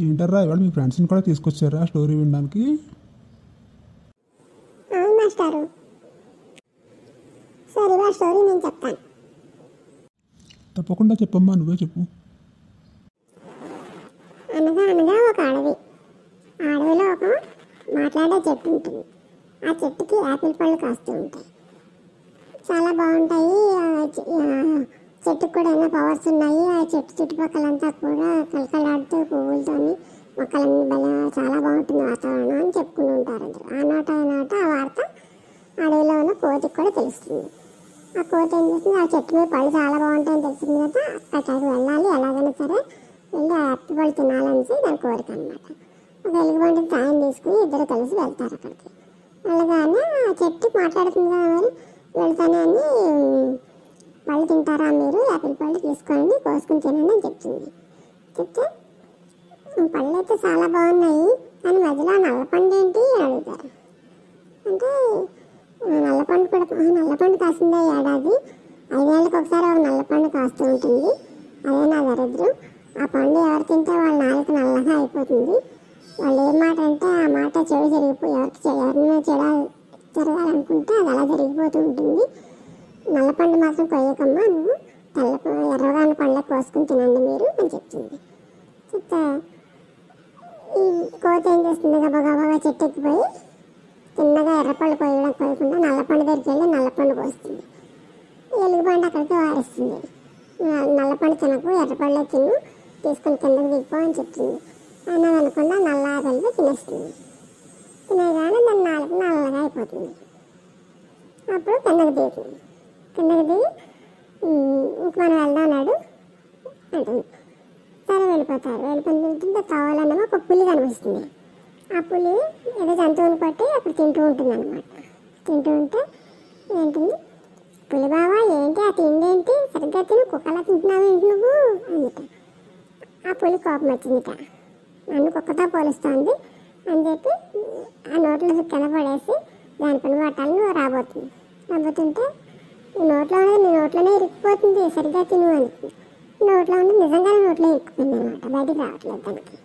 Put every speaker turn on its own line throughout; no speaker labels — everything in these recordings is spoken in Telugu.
ఏంటర్రా ఇవాళ మీ ఫ్రెండ్స్ని కూడా తీసుకొచ్చారా స్టోరీ వినడానికి?
అవును మాస్టారు. సరే ఇవాళ స్టోరీ నేను చెప్తాను.
తప్పకుండా చెప్పమ్మా, నువ్వే చెప్పు.
అనగా అనగా ఒక అడవి. ఆ అడవిలో ఒక మాట్లాడే చెట్టు ఉంటుంది. ఆ చెట్టుకి యాపిల్ పళ్ళు కాస్తూ ఉంటాయి. చాలా బాగుంటాయి. చెట్టుకు కూడా ఎన్నో పవర్స్ ఉన్నాయి. ఆ చెట్టు చుట్టుపక్కలంతా కూడా కలకలాడుతూ పువ్వులతోని మొక్కలన్నీ చాలా బాగుంటుంది వాతావరణం అని చెప్పుకుని ఉంటారు అందరూ. ఆ నోట ఆ వార్త అడవిలో ఉన్న కోతికి కూడా తెలుస్తుంది. ఆ కోతి ఏం చేస్తుంది, ఆ చెట్టు మీద పళ్ళు చాలా బాగుంటాయని తెలిసింది కదా, అక్కడికి వెళ్ళాలి, ఎలాగైనా సరే వెళ్ళి ఆ యాపిల్ పళ్ళు తినాలనేసి దాని కోరిక అనమాట. ఒక ఎలుగుబంటిని సాయం తీసుకుని ఇద్దరు కలిసి వెళ్తారు అక్కడికి. వెళ్ళగానే ఆ చెట్టు మాట్లాడుతుంది కదా, మరి వెళ్తానే అని పళ్ళు తింటారా మీరు, యాపిల్ పళ్ళు తీసుకోండి, కోసుకుని తినండి అని చెప్తుంది. చెప్తే పళ్ళు అయితే చాలా బాగున్నాయి కానీ మధ్యలో నల్లపండు ఏంటి అని అడుగుతారు. అంటే నల్లపండు కాసిందే ఏడాది, 5 ఏళ్ళకి ఒకసారి ఒక నల్లపండు కాస్తూ ఉంటుంది, అదే నా దరిద్రం. ఆ పండు ఎవరు తింటే వాళ్ళ నాలుగు నల్లగా అయిపోతుంది. వాళ్ళు ఏ మాట అంటే ఆ మాట చెడు జరిగిపోయి ఎవరినైనా జరగాలనుకుంటే అది అలా జరిగిపోతూ ఉంటుంది. నల్లపండు మాత్రం కొయ్యకమ్మా, నువ్వు ఎర్రగా పండ్ల కోసుకుని తినండి మీరు అని చెప్తుంది. చెప్తే ఈ కోత ఏం చేస్తుంది, గబగబాగా చెట్టు ఎక్కిపోయి చిన్నగా ఎర్రపళ్ళు కోయకుండా నల్లపండు దగ్గరికి వెళ్ళి నల్లపండు కోస్తుంది. ఎలుగుబండి అక్కడికి వారిస్తుంది. నల్లపండు తినకు, ఎర్రపళ్ళే తిను, తీసుకుని కిందకి దిగిపో అని చెప్తుంది. అన్నది అనుకుండా నల్లగా కలిపి తినేస్తుంది. తినేగానే దాని నాలుగు నల్లగా అయిపోతుంది. అప్పుడు కిందకి దిగుతుంది. కిందకి దిగి ఇంక మనం వెళ్దాం అన్నాడు అంటుంది. సరే వెళ్ళిపోతారు. వెళ్ళిపోతుంటే కావాలన్నా ఒక పులి కనిపిస్తుంది. ఆ పులి ఏదో జంతువుని పట్టి అప్పుడు తింటూ ఉంటుంది అనమాట. తింటూ ఉంటే ఏంటుంది, పులి బావా ఏంటి ఆ తిండి ఏంటి, సరిగ్గా తిని కుక్కలా తింటున్నావు ఏంటి నువ్వు అని. ఆ పులి కోపం వచ్చిందిట, నన్ను కుక్కతో పోలుస్తోంది అని చెప్పి ఆ నోట్లో కింద పడేసి దాని పని పట్టాలని రాబోతుంటే నీ నోట్లోనే ఇరికిపోతుంది, సరిగ్గా తిను అనుకుంది. నోట్లో ఉండి నిజంగానే నోట్లో ఇరుక్కుపోయింది అనమాట, బయటికి రావట్లేదు తనకి.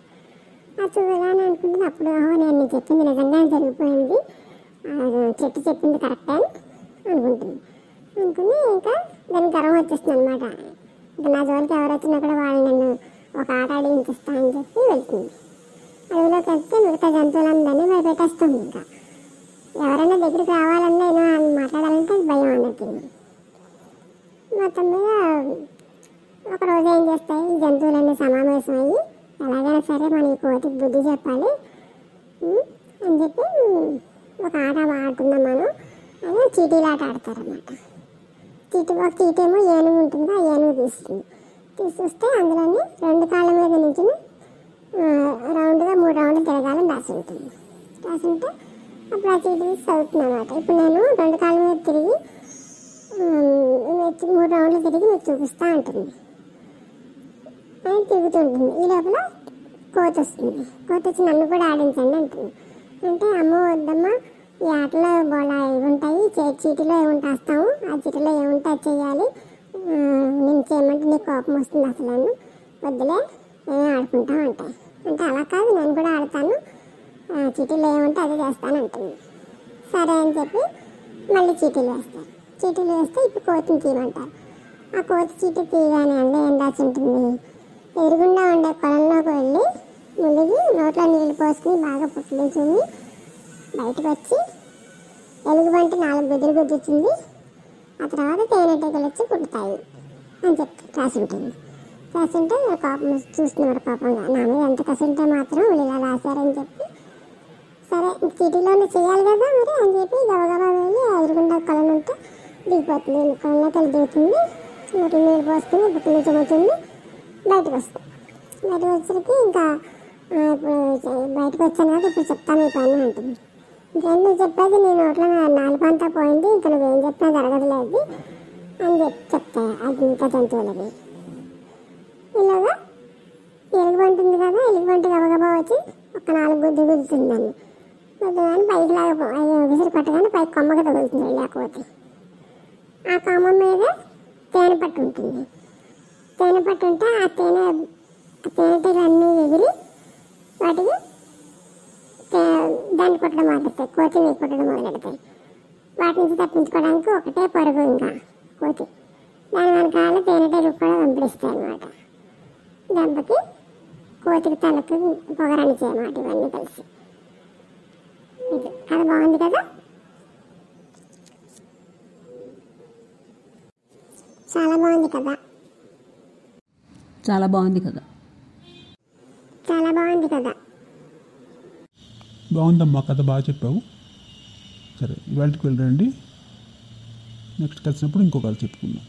అది చూడగానే అనుకుంటుంది, అప్పుడు నేను చెప్పింది నిజంగానే జరిగిపోయింది, చెట్టు చెప్పింది కరెక్టే అని అనుకుంటుంది. అనుకుని ఇంకా దానికి గర్వం వచ్చేస్తుంది అనమాట. ఇంకా నా జోలికి ఎవరు వచ్చినా కూడా వాళ్ళు నన్ను ఒక ఆట ఆడించిస్తా అని చెప్పి వెళ్తుంది. అడవిలోకి వెళ్తే మిగతా జంతువులందరినీ భయపెట్టేస్తుంది. ఇంకా ఎవరైనా దగ్గరికి రావాలన్నా ఏదో మాట్లాడాలంటే భయం అన్నట్టు. మొత్తం మీద ఒకరోజు ఏం చేస్తాయి, ఈ జంతువులన్నీ సమావేశం అయ్యి ఎలాగైనా సరే మన ఈ కోతికి బుద్ధి చెప్పాలి అని చెప్పి ఒక ఆట ఆడుకుందాం మనం అని చీటీలు ఆట ఆడతారన్నమాట. ఒక చీటీ ఏమో ఏనుగు ఉంటుంది, ఆ ఏనుగు తీసుకొస్తే అందులోని 2 కాళ్ళ మీద నుంచి రౌండ్గా 3 రౌండ్లు తిరగాలని రాసి ఉంటుంది. రాసుంటే అప్పుడు ఆ చీటీ చదువుతుంది అనమాట. ఇప్పుడు నేను 2 కాళ్ళ మీద తిరిగి 3 రౌండ్లు తిరిగి మీకు చూపిస్తా ఉంటుంది అని తిరుగుతుంటుంది. ఈ లోపల కోతి వస్తుంది. కోతి వచ్చి నన్ను కూడా ఆడించండి అంటుంది. అంటే అమ్మో వద్దమ్మా, ఈ ఆటలో బోలా ఇవి ఉంటాయి, చీటీలో ఏముంటే వస్తాము, ఆ చీటీలో ఏముంటే అది చేయాలి, నేను చేయమంటే నీకు కోపం వస్తుంది, అసలు నన్ను వద్దులే నేను ఆడుకుంటా ఉంటాయి. అంటే అలా కాదు, నేను కూడా ఆడతాను, చీటీలో ఏముంటే అది చేస్తాను అంటుంది. సరే అని చెప్పి మళ్ళీ చీటీలు వేస్తారు. చీటీలు వేస్తే ఇప్పుడు కోతిని తీయమంటారు. ఆ కోతి చీటీ తీయగానే అందులో ఏం రాసి ఉంటుంది, ఎదురుగుండా ఉండే కొలంలోకి వెళ్ళి మునిగి నోట్లో నీళ్ళు పోసుకుని బాగా పుట్టించుకుని బయటకు వచ్చి ఎలుగుబంటి 4 గుద్దులు గుద్దుతుంది, ఆ తర్వాత తేనెటీగలు వచ్చి పుట్టుతాయి అని చెప్పి రాసి ఉంటుంది. రాసింటే కోపం చూస్తున్నారు, పాపంగా నా మీద ఎంత కసుంటే మాత్రం ఇలా రాశారని చెప్పి, సరే చీటీలోనే చేయాలి కదా మరి అని చెప్పి గబగబా వెళ్ళి ఎదురుగుండా కొలను ఉంటే దిగిపోతుంది. కొలంలోకి వెళ్ళి దిగుతుంది, నోట్లో నీళ్ళు పోసుకుని బుట్టలు చెబుతుంది, బయటకు వస్తుంది. బయటకు వచ్చరికి ఇంకా ఇప్పుడు బయటకు వచ్చాను కదా, ఇప్పుడు చెప్తాను మీ పని అంటుంది. ఇంకేం నువ్వు చెప్పేది, నీ నోట్లో నాలుపంతా పోయింది, ఇంకా నువ్వేం చెప్పినా జరగదులేదు అని చెప్తాయి అది మిగతా జంతువులకి. ఇలాగా ఎలుగుబంటి ఉంది కదా, ఎలుగుబంటి గబగబా వచ్చి ఒక 4 గుద్దులు గుద్దుతుందని గుద్దుగాని పైకి విసిరి కొట్టగానే పైకి కొమ్మగా తగులుతుంది లేకపోతే. ఆ కొమ్మ మీద తేనె పట్టు ఉంటుంది. తేనె పట్టు ఉంటే ఆ తేనెటీగలు అన్నీ ఎగిరి పుట్టడం మొదలెడతాయి, కోతులు పుట్టడం మొదలెడతాయి. వాటి నుంచి తప్పించుకోవడానికి ఒకటే పరుగు, ఇంకా కోతి దాని వెనకాల తేనెటీగలు కూడా వెంబడిస్తాయి అన్నమాట. దెబ్బకి కోతికి తలకు పొగరనిచ్చే అన్నమాట ఇవన్నీ కలిసి. ఇది కథ బాగుంది కదా. చాలా బాగుంది కదా.
చాలా బాగుంది కదా.
చాలా బాగుంది కదా.
బాగుందమ్మా, కథ బాగా చెప్పావు. సరే ఇవాళకి వెళ్ళండి, నెక్స్ట్ కలిసినప్పుడు ఇంకో కథ చెప్పుకుందాం.